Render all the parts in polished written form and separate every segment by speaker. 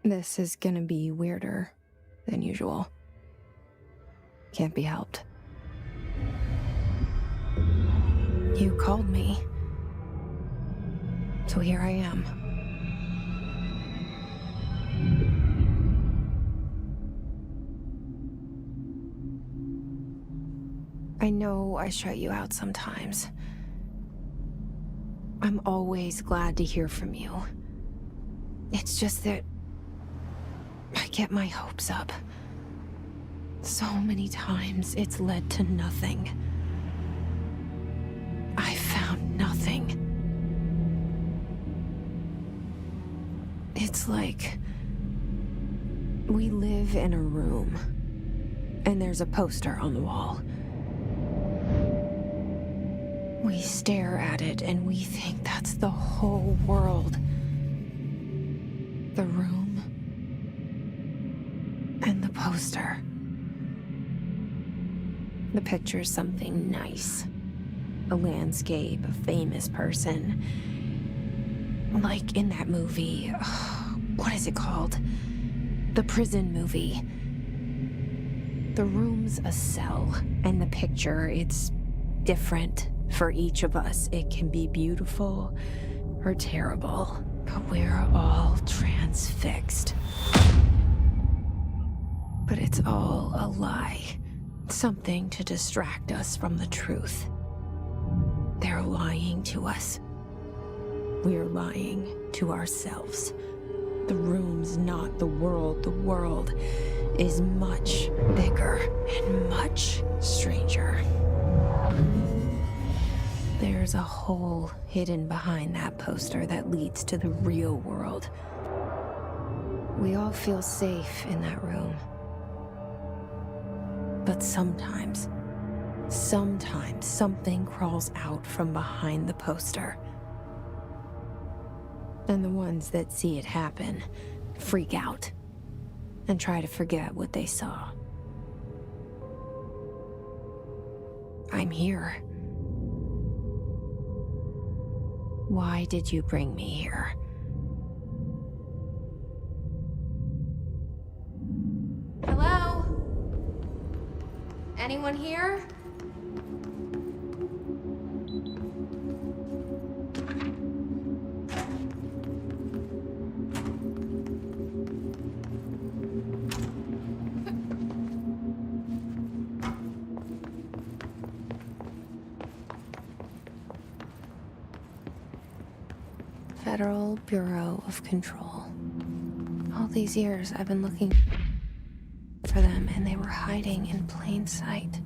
Speaker 1: This is gonna be weirder than usual. Can't be helped. You called me. So here I am. I know I shut you out sometimes. I'm always glad to hear from you. It's just that I get my hopes up. So many times it's led to nothing. I found nothing. It's like we live in a room, and there's a poster on the wall. We stare at it and we think that's the whole world. The room and the poster. The picture's something nice. A landscape, a famous person. Like in that movie, what is it called? The prison movie. The room's a cell, and the picture, it's different for each of us. It can be beautiful or terrible, but we're all transfixed. But it's all a lie. Something to distract us from the truth. They're lying to us. We're lying to ourselves. The room's not the world. The world is much bigger and much stranger. There's a hole hidden behind that poster that leads to the real world. We all feel safe in that room. But sometimes something crawls out from behind the poster. And the ones that see it happen freak out and try to forget what they saw. I'm here. Why did you bring me here? Hello? Anyone here? Federal Bureau of Control. All these years I've been looking for them, and they were hiding in plain sight.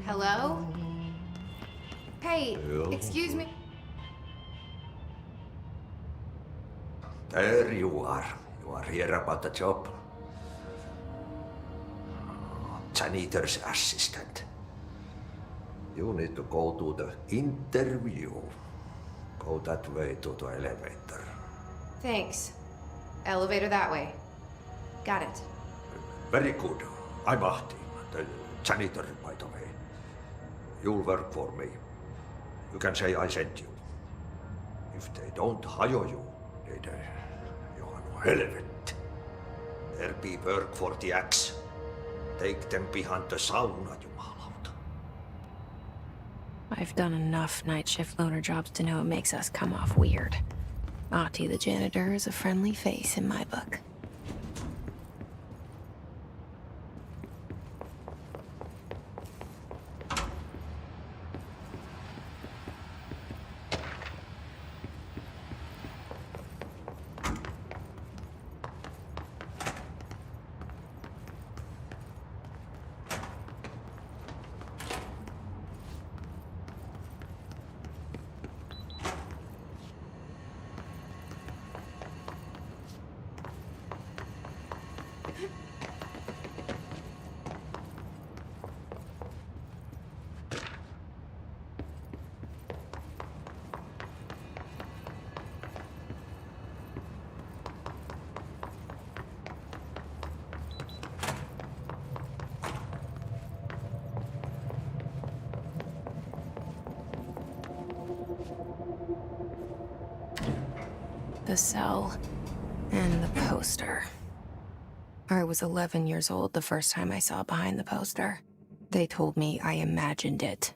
Speaker 1: Hello? Hey, excuse me.
Speaker 2: There you are. You are here about the job. Janitor's assistant. You need to go to the interview. Go that way to the elevator.
Speaker 1: Thanks. Elevator that way. Got it.
Speaker 2: Very good. I'm Ahti, the janitor, by the way. You'll work for me. You can say I sent you. If they don't hire you, you are no helvet. There be work for the axe. Take them behind the sauna, jumalauta.
Speaker 1: I've done enough night shift loner jobs to know it makes us come off weird. Ahti the janitor is a friendly face in my book. the cell and the poster. I was 11 years old the first time I saw behind the poster. They told me I imagined it.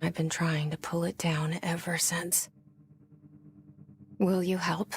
Speaker 1: I've been trying to pull it down ever since. Will you help?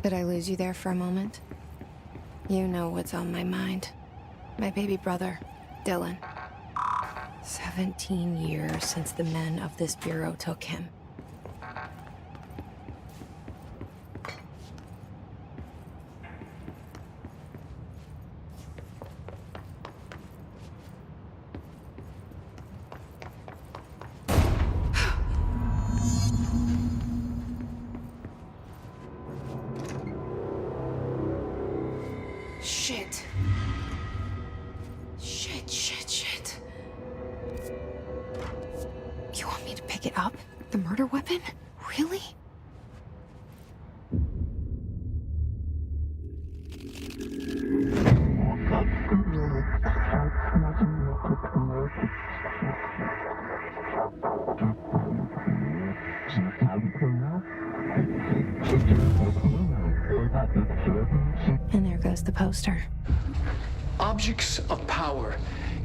Speaker 1: Did I lose you there for a moment? You know what's on my mind. My baby brother, Dylan. 17 years since the men of this bureau took him. Shit. Shit. You want me to pick it up? The murder weapon? Really? And there goes the poster.
Speaker 3: Objects of power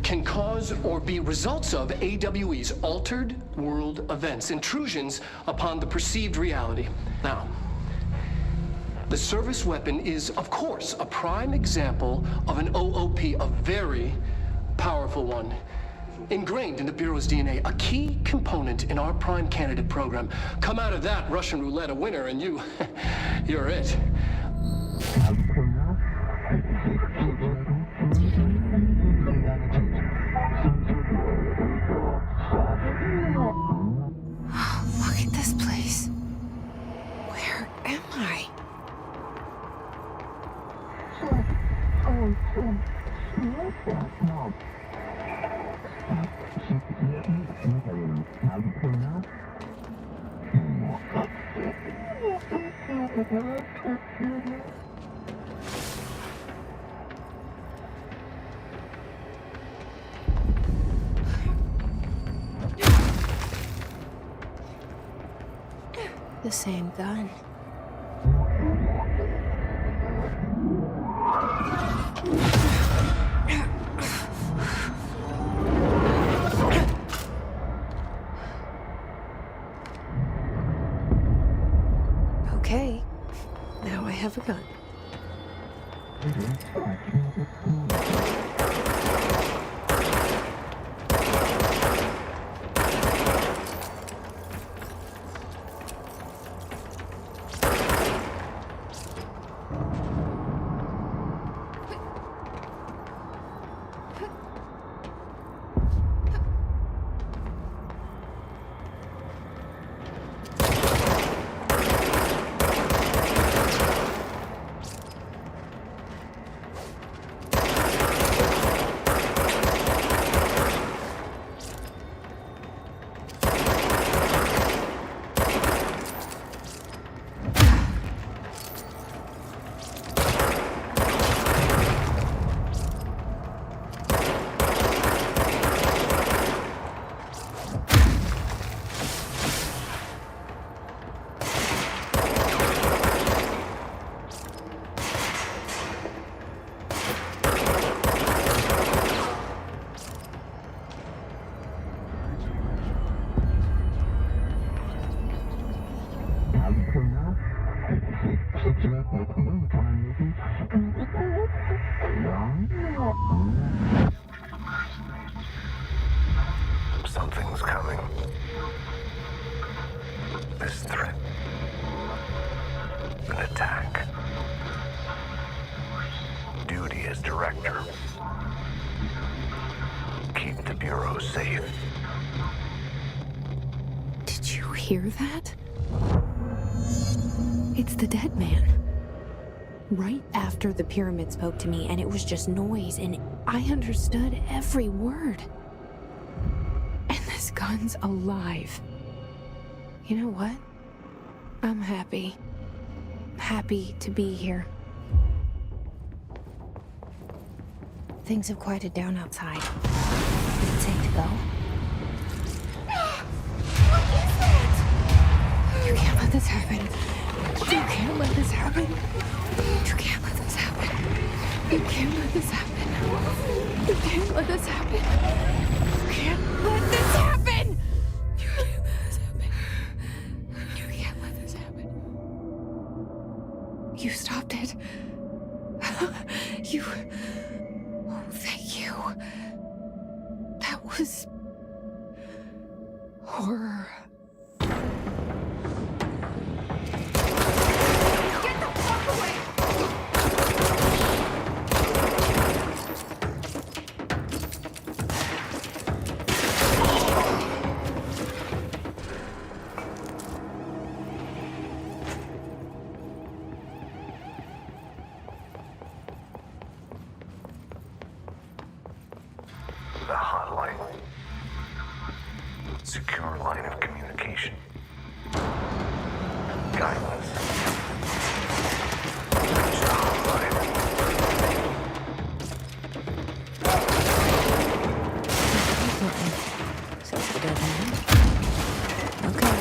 Speaker 3: can cause or be results of AWE's altered world events, intrusions upon the perceived reality. Now, the service weapon is, of course, a prime example of an OOP, a very powerful one, ingrained in the Bureau's DNA, a key component in our prime candidate program. Come out of that Russian roulette a winner and you're it.
Speaker 1: Look at this place. Where am I? The same gun. Okay, now I have a gun.
Speaker 4: Something's coming. This threat. An attack. Duty as director. Keep the Bureau safe.
Speaker 1: Did you hear that? It's the dead man. Right after the pyramid spoke to me, and it was just noise, and I understood every word. And this gun's alive. You know what? I'm happy. Happy to be here. Things have quieted down outside. Is it safe to go? What is that? You can't let this happen. You can't let this happen. You can't let this happen. You can't let this happen. You can't let this happen. You can't let this happen. You can't let this happen. You can't let this happen. You stopped it. You... Oh, thank you. That was... horror.
Speaker 4: The hotline. Secure line of communication. Guileless. Reach the hotline.
Speaker 1: So it's the dead man? Okay.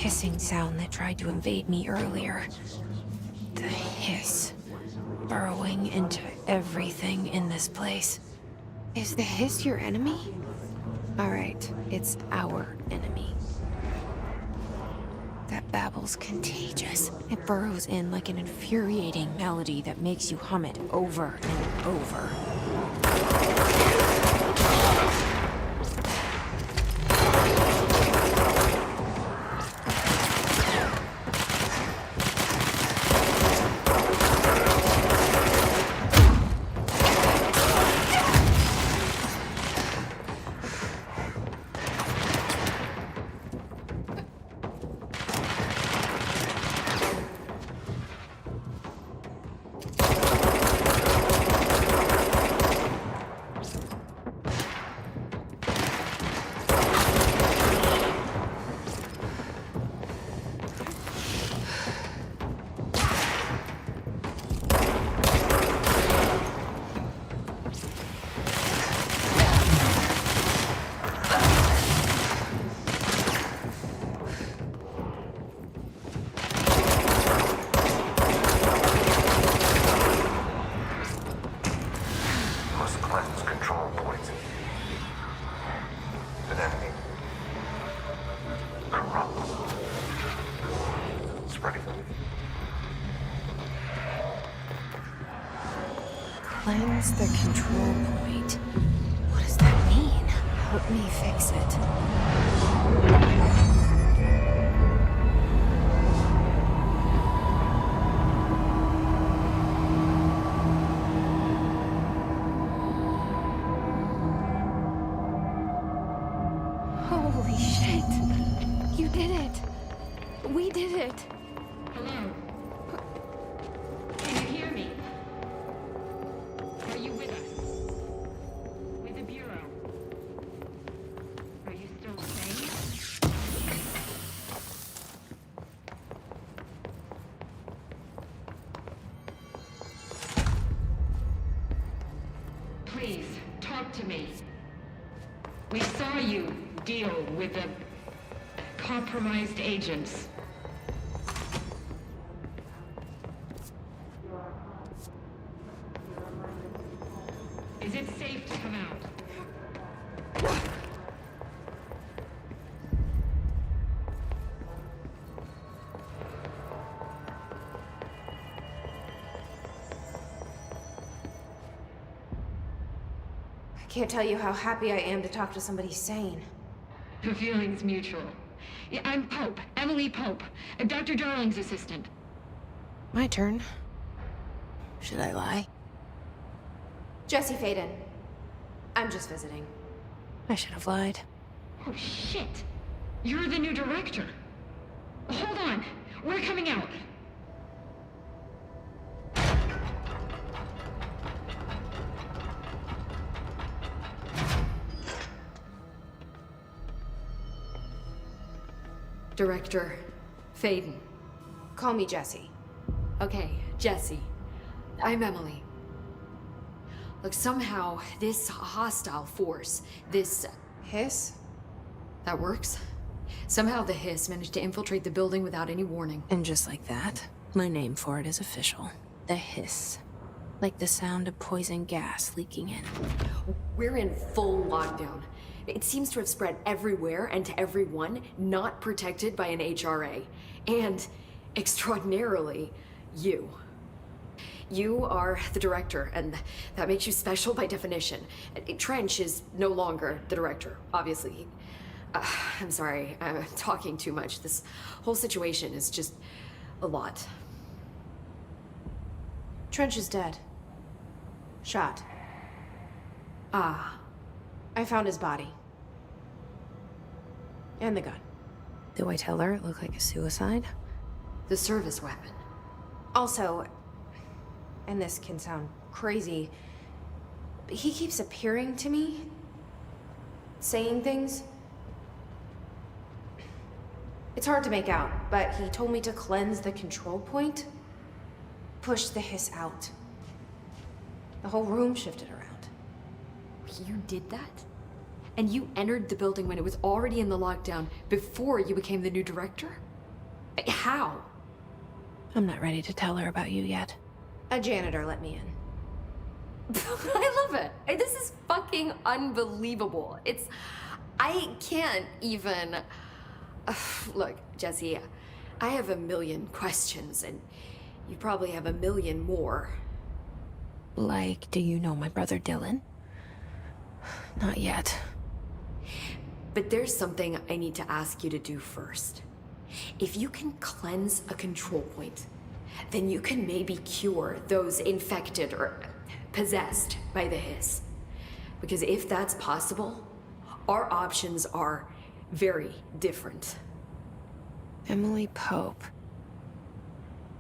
Speaker 1: Hissing sound that tried to invade me earlier. The hiss. Burrowing into everything in this place. Is the hiss your enemy? Alright, it's our enemy. That babble's contagious. It burrows in like an infuriating melody that makes you hum it over and over.
Speaker 4: it's ready.
Speaker 1: Cleanse the control point. What does that mean? Help me fix it. Holy shit. You did it. We did it.
Speaker 5: Hello? Can you hear me? Are you with us? With the Bureau? Are you still sane? Please, talk to me. We saw you deal with the compromised agents. Is it safe to come out?
Speaker 1: I can't tell you how happy I am to talk to somebody sane.
Speaker 5: The feeling's mutual. Yeah, I'm Pope, Emily Pope, Dr. Darling's assistant.
Speaker 1: My turn. Should I lie? Jesse Faden. I'm just visiting. I should have lied.
Speaker 5: Oh, shit. You're the new director. Hold on. We're coming out.
Speaker 6: Director Faden.
Speaker 1: Call me Jesse.
Speaker 6: Okay, Jesse. I'm Emily. Look, somehow this hostile force, this...
Speaker 1: Hiss?
Speaker 6: that works? Somehow the hiss managed to infiltrate the building without any warning.
Speaker 1: And just like that, my name for it is official. The hiss. Like the sound of poison gas leaking in.
Speaker 6: We're in full lockdown. It seems to have spread everywhere and to everyone not protected by an HRA. And, extraordinarily, you. You are the director, and that makes you special by definition. Trench is no longer the director, obviously. I'm sorry, I'm talking too much. This whole situation is just a lot.
Speaker 1: Trench is dead. Shot.
Speaker 6: Ah.
Speaker 1: I found his body. And the gun. Do I tell her it looked like a suicide?
Speaker 6: The service weapon.
Speaker 1: Also, and this can sound crazy, but he keeps appearing to me, saying things. It's hard to make out, but he told me to cleanse the control point, push the hiss out. The whole room shifted around.
Speaker 6: You did that? And you entered the building when it was already in the lockdown before you became the new director? How?
Speaker 1: I'm not ready to tell her about you yet. A janitor let me in.
Speaker 6: I love it. This is fucking unbelievable. I can't even... Look, Jesse, I have a million questions, and you probably have a million more.
Speaker 1: Like, do you know my brother Dylan? Not yet.
Speaker 6: But there's something I need to ask you to do first. If you can cleanse a control point, then you can maybe cure those infected or possessed by the hiss. Because if that's possible, our options are very different.
Speaker 1: Emily Pope.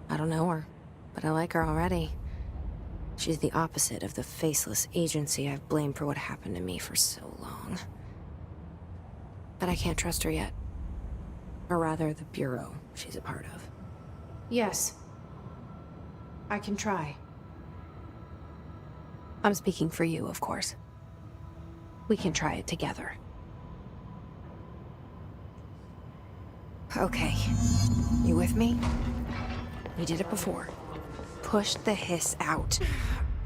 Speaker 1: I don't know her, but I like her already. She's the opposite of the faceless agency I've blamed for what happened to me for so long. But I can't trust her yet. Or rather, the Bureau she's a part of. Yes. I can try. I'm speaking for you, of course. We can try it together. Okay. You with me? We did it before. Push the hiss out.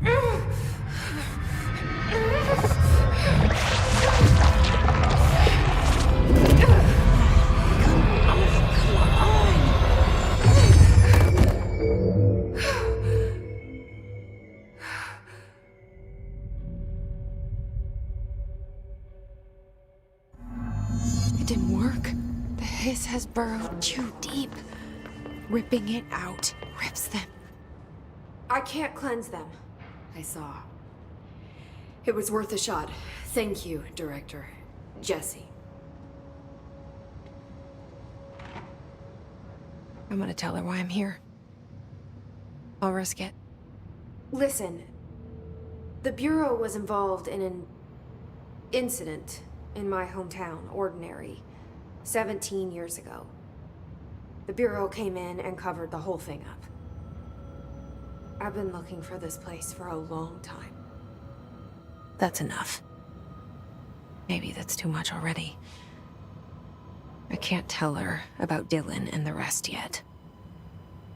Speaker 1: Come on. has burrowed too deep. Ripping it out rips them. I can't cleanse them.
Speaker 6: I saw. It was worth a shot. Thank you, Director. Jesse.
Speaker 1: I'm gonna tell her why I'm here. I'll risk it.
Speaker 7: Listen, the Bureau was involved in an incident in my hometown, Ordinary, 17 years ago. The Bureau came in and covered the whole thing up. I've been looking for this place for a long time.
Speaker 1: That's enough. Maybe that's too much already. I can't tell her about Dylan and the rest yet.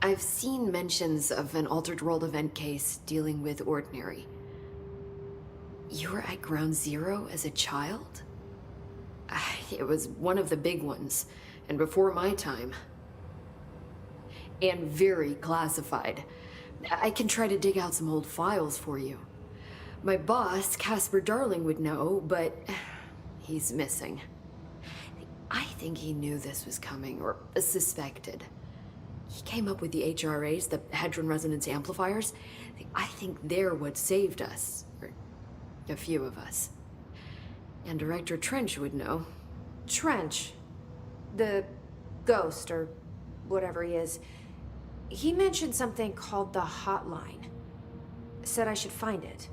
Speaker 6: I've seen mentions of an Altered World event case dealing with Ordinary. You were at Ground Zero as a child? It was one of the big ones, and before my time. And very classified. I can try to dig out some old files for you. My boss, Casper Darling, would know, but he's missing. I think he knew this was coming, or suspected. He came up with the HRAs, the Hadron Resonance Amplifiers. I think they're what saved us, or a few of us. And Director Trench would know.
Speaker 7: Trench, the ghost, or whatever he is, he mentioned something called the Hotline. Said I should find it.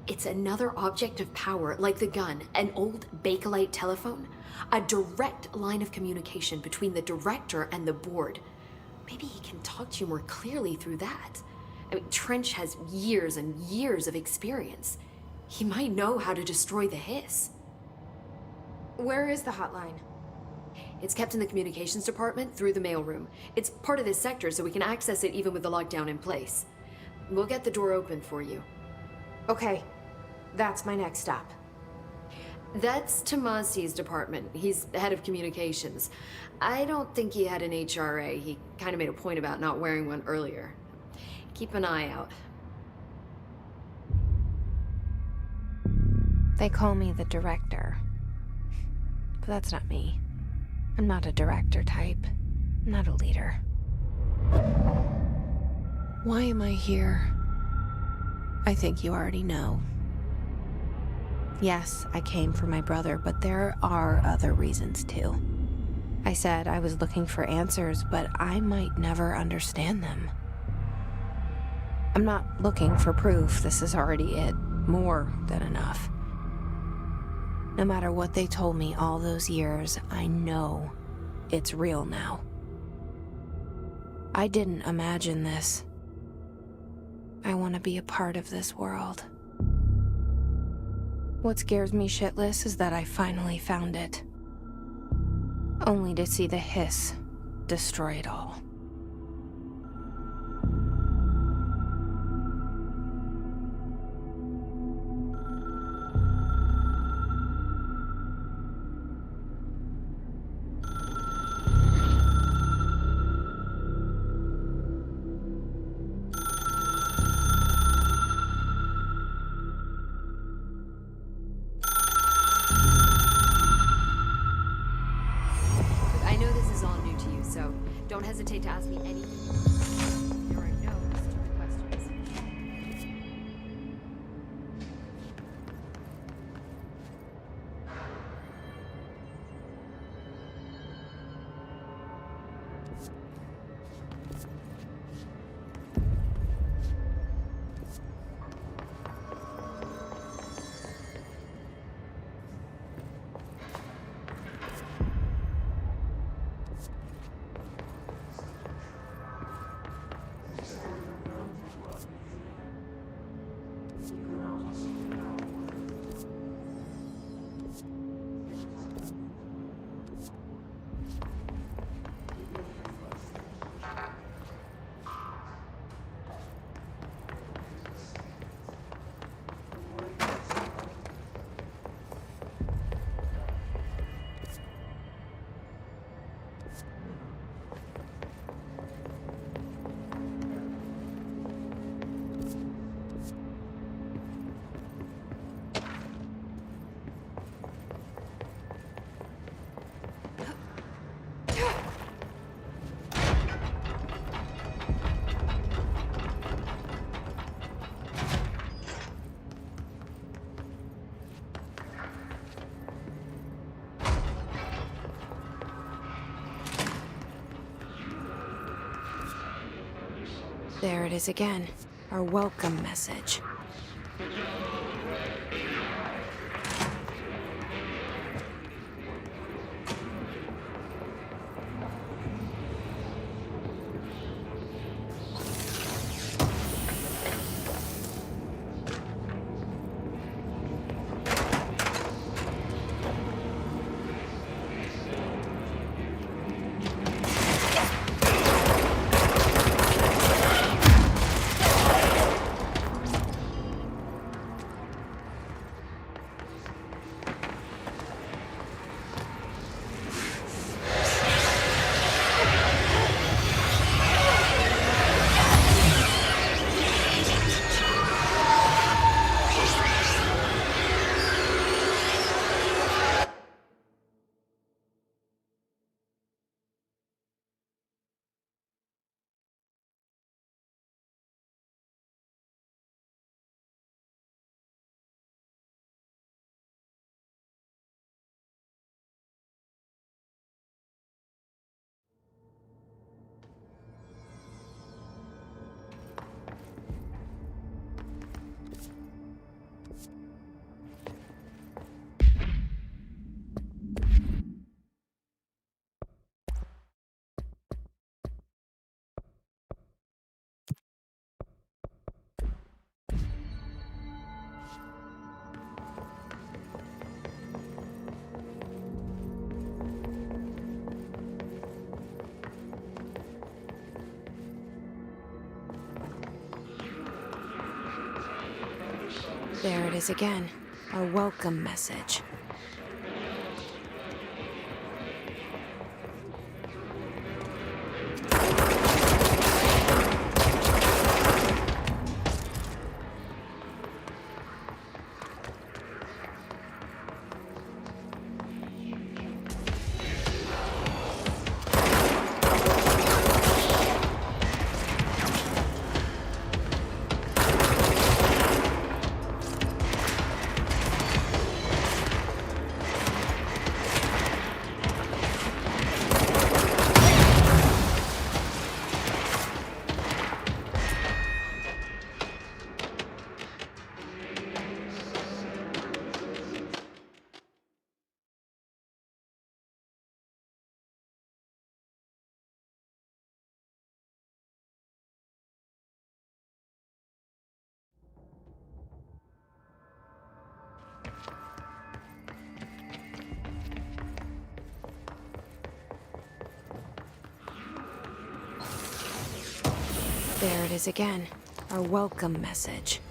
Speaker 6: It's another object of power, like the gun, an old Bakelite telephone. A direct line of communication between the director and the board. Maybe he can talk to you more clearly through that. I mean, Trench has years and years of experience. He might know how to destroy the hiss.
Speaker 7: Where is the Hotline?
Speaker 6: It's kept in the communications department through the mailroom. It's part of this sector, so we can access it even with the lockdown in place. We'll get the door open for you.
Speaker 7: Okay, that's my next stop.
Speaker 6: That's Tomasi's department. He's head of communications. I don't think he had an HRA. He kind of made a point about not wearing one earlier. Keep an eye out.
Speaker 1: They call me the director. But that's not me. I'm not a director type. I'm not a leader. Why am I here? I think you already know. Yes, I came for my brother, but there are other reasons too. I said I was looking for answers, but I might never understand them. I'm not looking for proof. This is already it. More than enough. No matter what they told me all those years, I know it's real now. I didn't imagine this. I want to be a part of this world. What scares me shitless is that I finally found it. Only to see the hiss destroy it all.
Speaker 6: Don't hesitate to ask me anything. There are no stupid questions.
Speaker 1: There it is again. Our welcome message. There it is again. Our welcome message. There it is again. Our welcome message.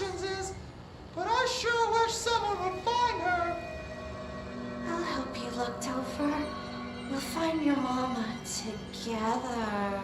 Speaker 8: instructions is, but I sure wish someone would find her.
Speaker 9: I'll help you look, Topher. We'll find your mama together.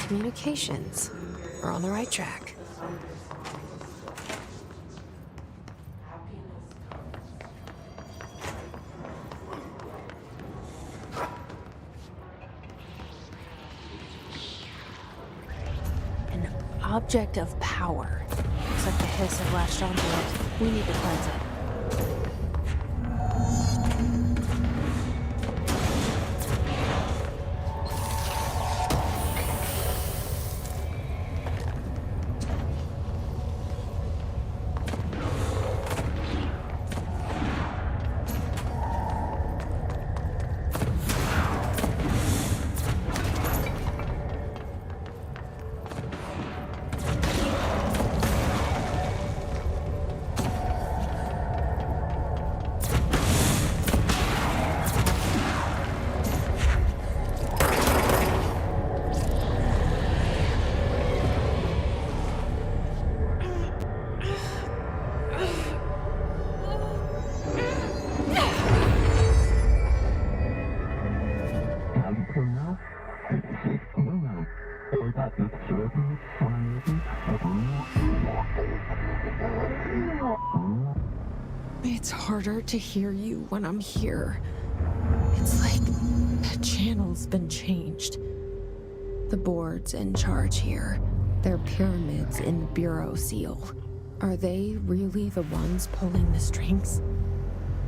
Speaker 1: Communications. We're on the right track. An object of power. Looks like the hiss have latched onto it. We need to cleanse it. It's harder to hear you when I'm here. It's like the channel's been changed. The board's in charge here. They're pyramids in the Bureau seal. Are they really the ones pulling the strings?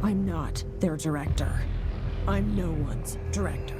Speaker 1: I'm not their director. I'm no one's director.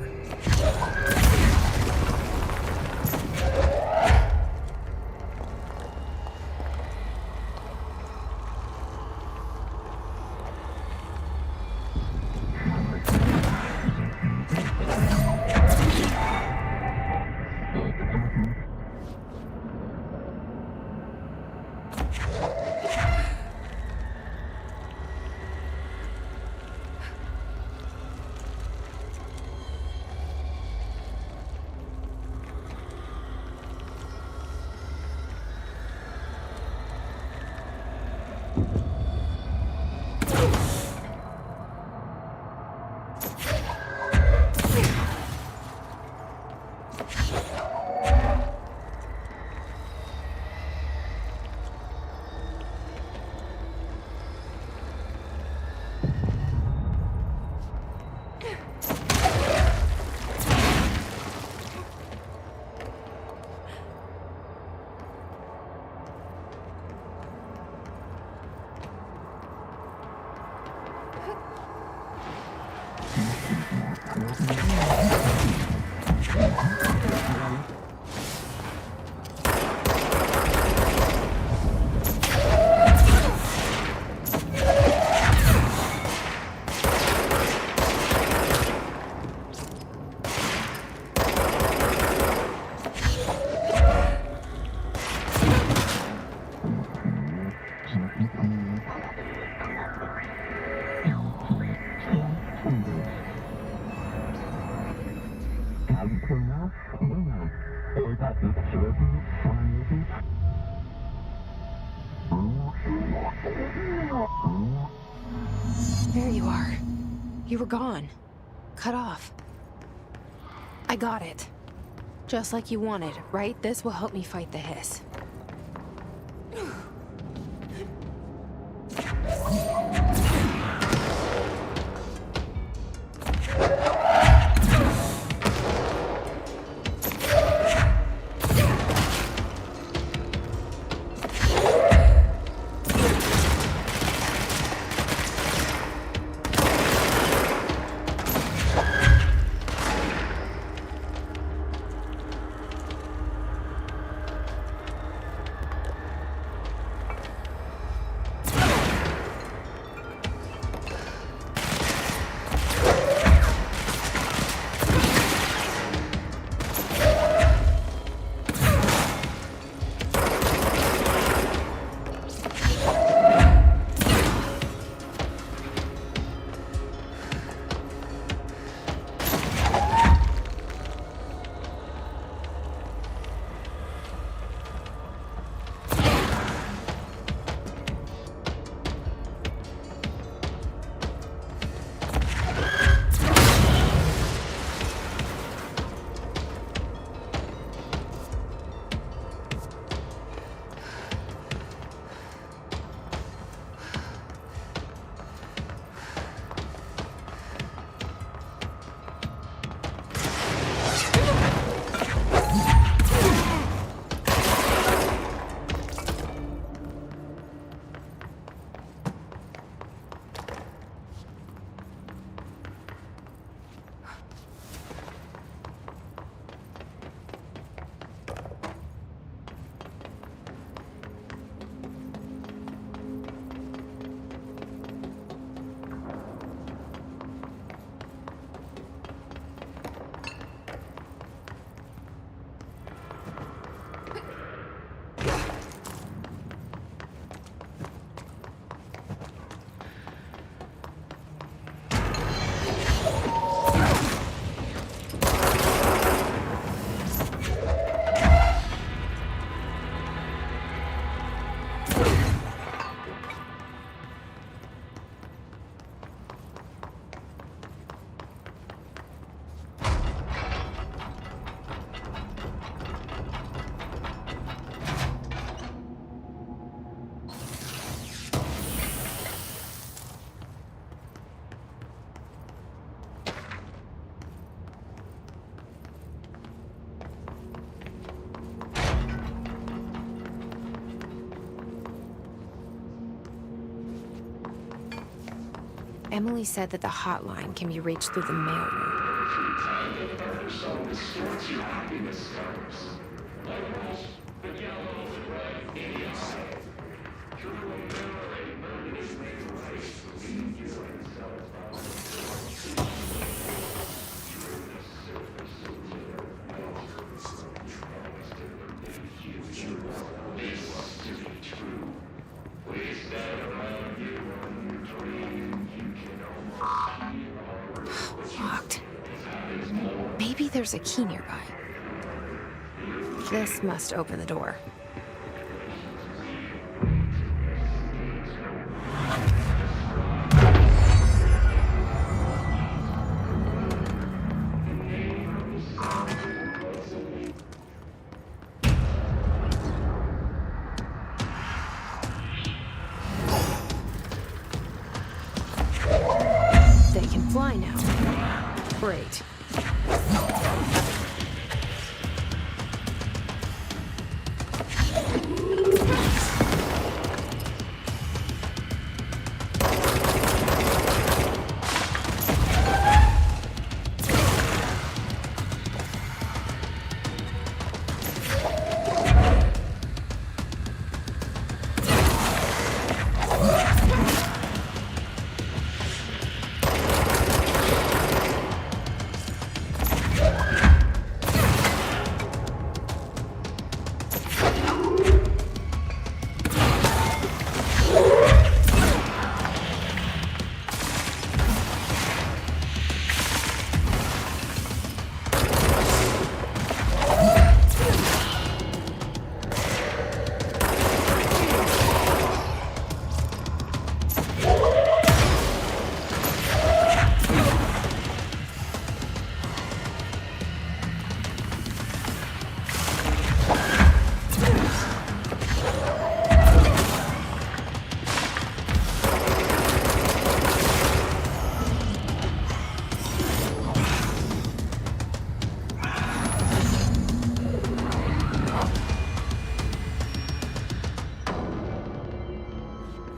Speaker 1: There you are. You were gone. Cut off. I got it. Just like you wanted, right? This will help me fight the hiss. Emily said that the hotline can be reached through the mailroom. Locked. Maybe there's a key nearby. This must open the door. They can fly now. Great.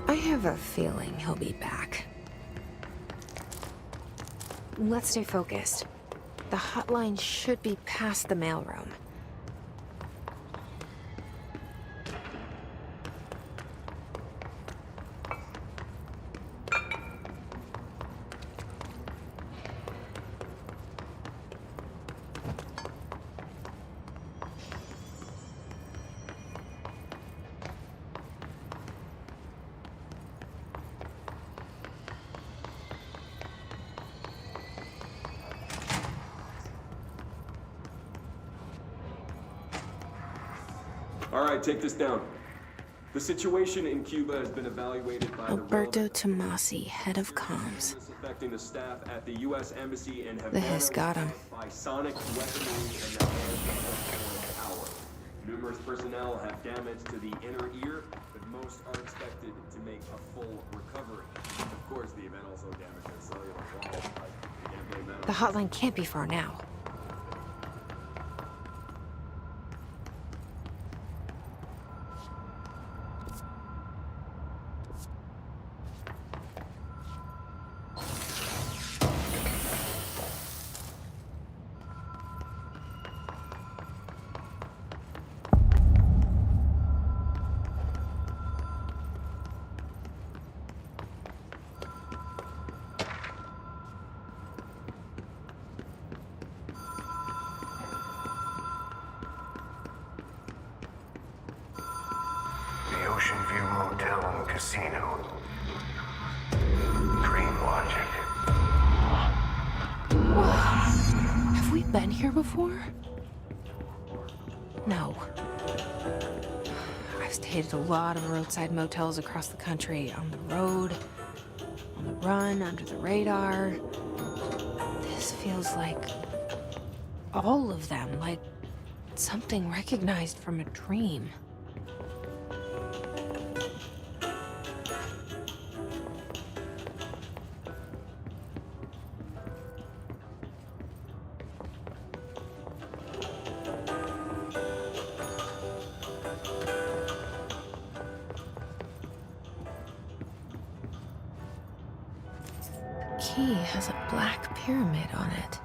Speaker 1: I have a feeling he'll be back. Let's stay focused. The hotline should be past the mailroom.
Speaker 10: All right, take this down. The situation in Cuba has been evaluated by
Speaker 1: Alberto Tomasi, head of comms.
Speaker 10: affecting the staff at the U.S. Embassy in Havana
Speaker 1: The Hiss got him.
Speaker 10: by sonic weaponry and now power. Numerous personnel have damage to the inner ear, but most are expected to make a full recovery. Of course, the event also damaged their cellular walls.
Speaker 1: The hotline can't be far now.
Speaker 4: The Ocean View Motel and Casino. Dream logic.
Speaker 1: Have we been here before? No. I've stayed at a lot of roadside motels across the country, on the road, on the run, under the radar. This feels like all of them, like something recognized from a dream. key has a black pyramid on it.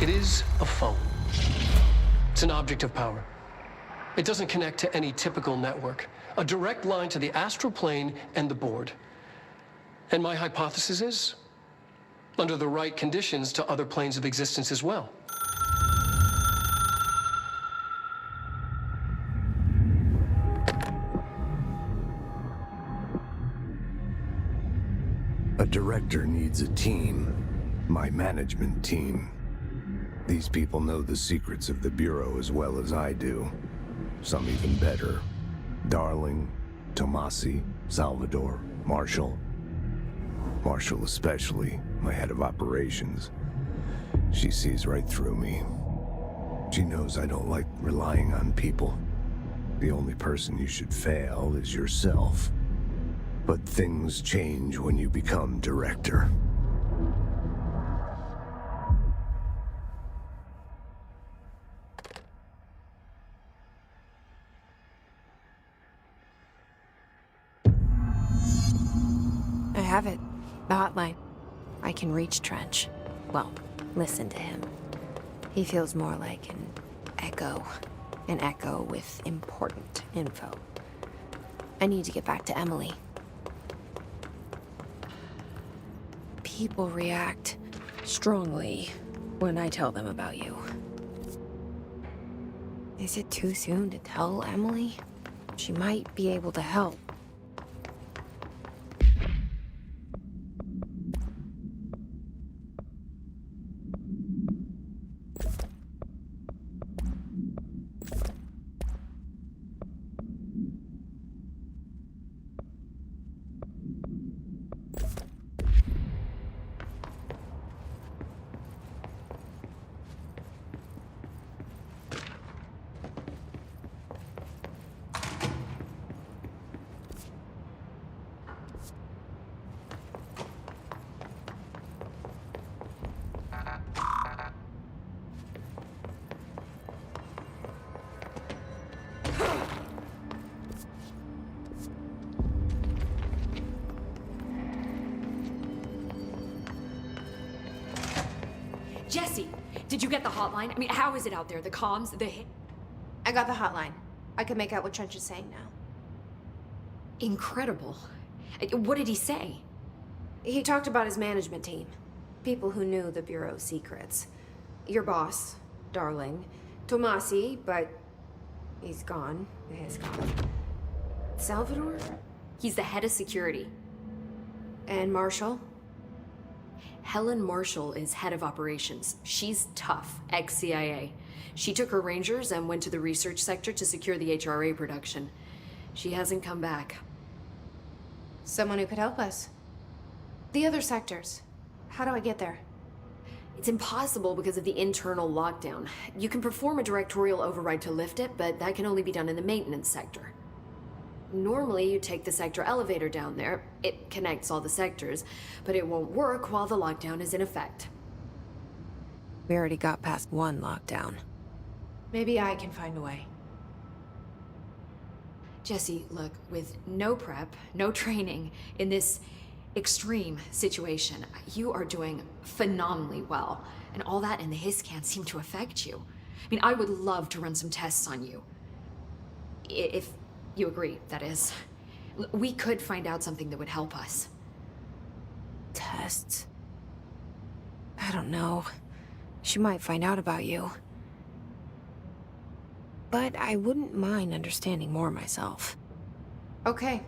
Speaker 3: It is a phone. It's an object of power. It doesn't connect to any typical network. A direct line to the astral plane and the board. And my hypothesis is, under the right conditions, to other planes of existence as well.
Speaker 11: A director needs a team. My management team. These people know the secrets of the Bureau as well as I do. Some even better. Darling, Tomasi, Salvador, Marshall. Marshall especially, my head of operations. She sees right through me. She knows I don't like relying on people. The only person you should fail is yourself. But things change when you become director.
Speaker 1: I have it. The hotline. I can reach Trench. Well, listen to him. He feels more like an echo. An echo with important info. I need to get back to Emily. People react strongly when I tell them about you. Is it too soon to tell Emily? She might be able to help.
Speaker 6: Jesse, did you get the hotline? I mean, how is it out there? The comms,
Speaker 7: I got the hotline. I can make out what Trench is saying now.
Speaker 6: Incredible. What did he say?
Speaker 7: He talked about his management team. People who knew the Bureau's secrets. Your boss, Darling. Tomasi, but he's gone. He's gone. Salvador?
Speaker 6: He's the head of security.
Speaker 7: And Marshall?
Speaker 6: Helen Marshall is head of operations. She's tough, ex-CIA. She took her Rangers and went to the research sector to secure the HRA production. She hasn't come back.
Speaker 7: Someone who could help us. The other sectors. How do I get there?
Speaker 6: It's impossible because of the internal lockdown. You can perform a directorial override to lift it, but that can only be done in the maintenance sector. Normally, you take the sector elevator down there. It connects all the sectors, but it won't work while the lockdown is in effect.
Speaker 1: We already got past one lockdown.
Speaker 7: Maybe I can find a way.
Speaker 6: Jesse, look, with no prep, no training, in this extreme situation, you are doing phenomenally well. And all that and the hiss can't seem to affect you. I mean, I would love to run some tests on you. If you agree, that is. We could find out something that would help us.
Speaker 1: Tests? I don't know. She might find out about you. But I wouldn't mind understanding more myself.
Speaker 7: Okay.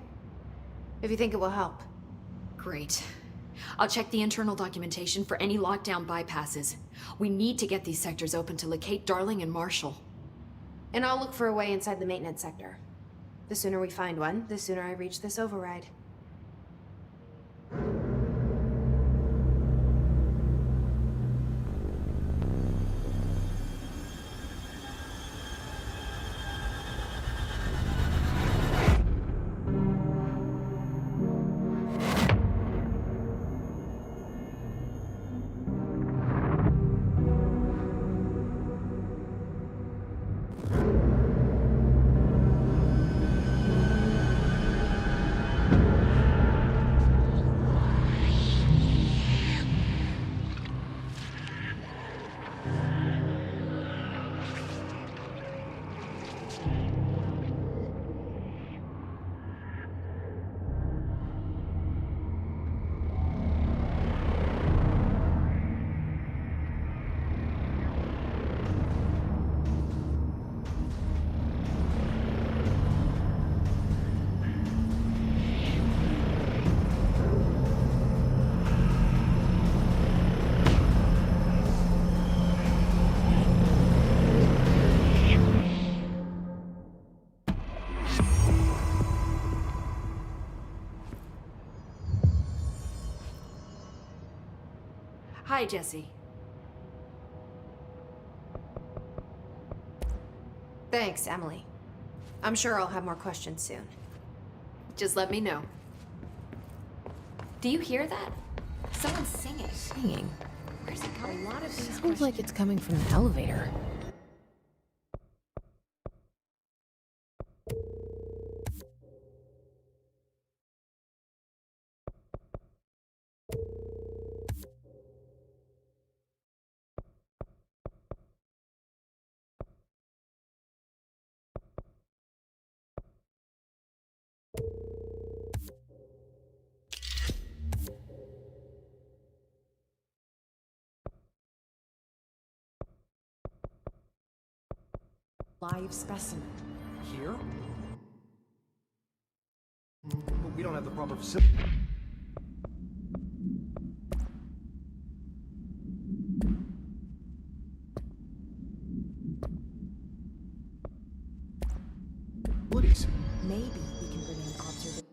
Speaker 7: If you think it will help.
Speaker 6: Great. I'll check the internal documentation for any lockdown bypasses. We need to get these sectors open to locate Darling and Marshall.
Speaker 7: And I'll look for a way inside the maintenance sector. The sooner we find one, the sooner I reach this override.
Speaker 6: Hi, Jesse.
Speaker 7: Thanks, Emily. I'm sure I'll have more questions soon.
Speaker 6: Just let me know. Do you hear that? Someone's singing.
Speaker 1: Singing?
Speaker 6: Where's it coming? A lot of these
Speaker 1: Sounds like it's coming from the elevator.
Speaker 12: Live specimen. Here? But we don't have the proper facility. Maybe we can bring in observation.